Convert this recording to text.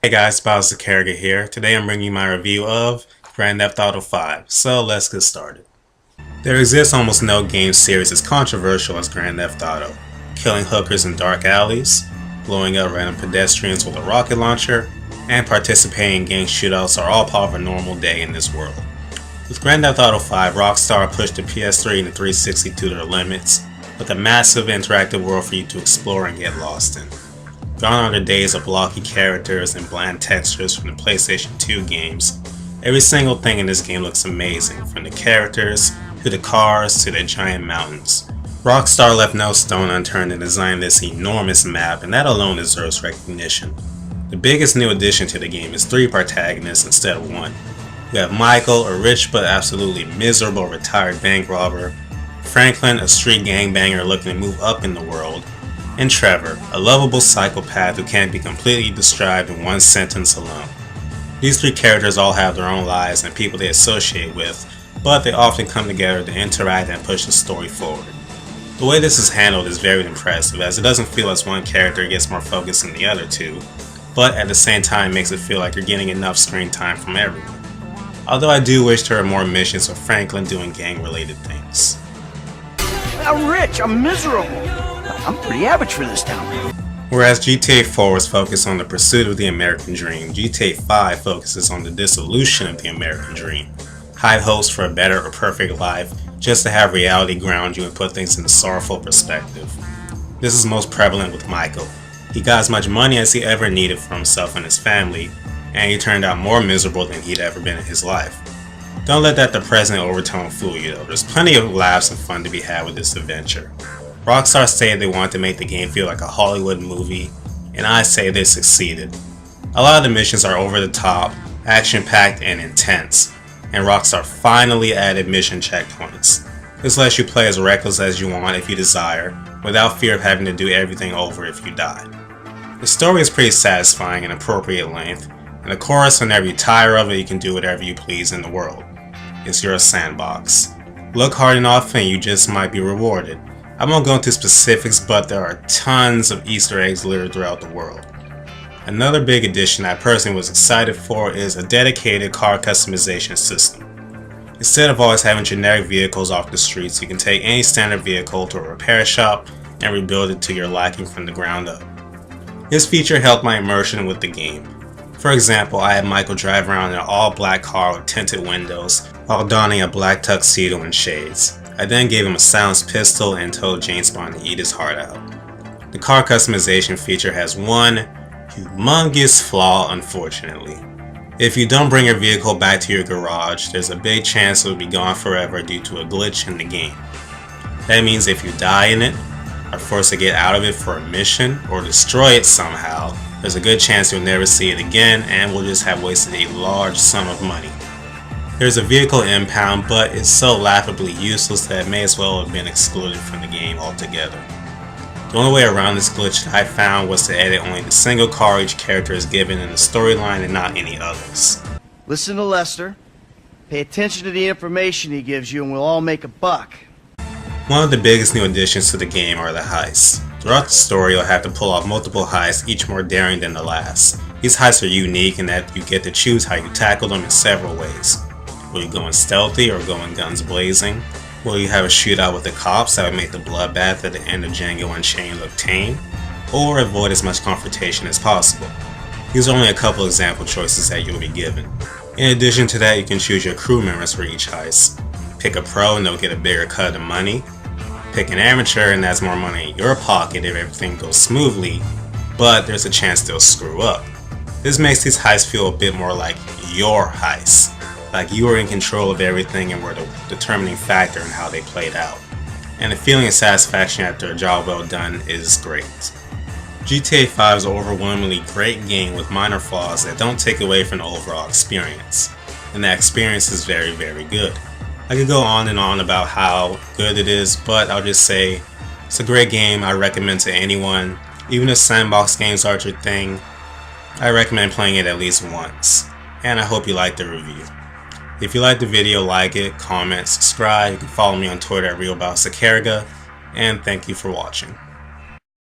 Hey guys, BaoZakeruga here. Today I'm bringing you my review of Grand Theft Auto 5, so let's get started. There exists almost no game series as controversial as Grand Theft Auto. Killing hookers in dark alleys, blowing up random pedestrians with a rocket launcher, and participating in gang shootouts are all part of a normal day in this world. With Grand Theft Auto 5, Rockstar pushed the PS3 and the 360 to their limits, with a massive interactive world for you to explore and get lost in. Gone are the days of blocky characters and bland textures from the PlayStation 2 games. Every single thing in this game looks amazing, from the characters, to the cars, to the giant mountains. Rockstar left no stone unturned to design this enormous map, and that alone deserves recognition. The biggest new addition to the game is 3 protagonists instead of 1. You have Michael, a rich but absolutely miserable retired bank robber, Franklin, a street gangbanger looking to move up in the world, and Trevor, a lovable psychopath who can't be completely described in one sentence alone. These 3 characters all have their own lives and people they associate with, but they often come together to interact and push the story forward. The way this is handled is very impressive, as it doesn't feel as one character gets more focus than the other 2, but at the same time makes it feel like you're getting enough screen time from everyone. Although I do wish there were more missions with Franklin doing gang-related things. I'm rich, I'm miserable. I'm pretty average for this town. Whereas GTA 4 was focused on the pursuit of the American dream, GTA 5 focuses on the dissolution of the American dream. High hopes for a better or perfect life, just to have reality ground you and put things in a sorrowful perspective. This is most prevalent with Michael. He got as much money as he ever needed for himself and his family, and he turned out more miserable than he'd ever been in his life. Don't let that depressing overtone fool you though, there's plenty of laughs and fun to be had with this adventure. Rockstar stated they wanted to make the game feel like a Hollywood movie, and I say they succeeded. A lot of the missions are over the top, action-packed, and intense, and Rockstar finally added mission checkpoints. This lets you play as reckless as you want if you desire, without fear of having to do everything over if you die. The story is pretty satisfying and appropriate length, and of course whenever you tire of it you can do whatever you please in the world. It's your sandbox. Look hard enough and you just might be rewarded. I won't go into specifics, but there are tons of Easter eggs littered throughout the world. Another big addition I personally was excited for is a dedicated car customization system. Instead of always having generic vehicles off the streets, you can take any standard vehicle to a repair shop and rebuild it to your liking from the ground up. This feature helped my immersion with the game. For example, I had Michael drive around in an all-black car with tinted windows while donning a black tuxedo and shades. I then gave him a silenced pistol and told James Bond to eat his heart out. The car customization feature has one humongous flaw, unfortunately. If you don't bring your vehicle back to your garage, there's a big chance it will be gone forever due to a glitch in the game. That means if you die in it, are forced to get out of it for a mission, or destroy it somehow, there's a good chance you'll never see it again and will just have wasted a large sum of money. There's a vehicle impound, but it's so laughably useless that it may as well have been excluded from the game altogether. The only way around this glitch that I found was to edit only the single car each character is given in the storyline and not any others. Listen to Lester, pay attention to the information he gives you, and we'll all make a buck. One of the biggest new additions to the game are the heists. Throughout the story you'll have to pull off multiple heists, each more daring than the last. These heists are unique in that you get to choose how you tackle them in several ways. Will you go in stealthy or go in guns blazing? Will you have a shootout with the cops that would make the bloodbath at the end of Django Unchained look tame? Or avoid as much confrontation as possible? These are only a couple example choices that you'll be given. In addition to that, you can choose your crew members for each heist. Pick a pro and they'll get a bigger cut of the money. Pick an amateur and that's more money in your pocket if everything goes smoothly, but there's a chance they'll screw up. This makes these heists feel a bit more like your heists. Like you were in control of everything and were the determining factor in how they played out. And the feeling of satisfaction after a job well done is great. GTA 5 is an overwhelmingly great game with minor flaws that don't take away from the overall experience. And that experience is very, very good. I could go on and on about how good it is, but I'll just say it's a great game I recommend to anyone. Even if sandbox games aren't your thing, I recommend playing it at least once. And I hope you liked the review. If you liked the video, like it, comment, subscribe. You can follow me on Twitter at BaoZakeruga, and thank you for watching.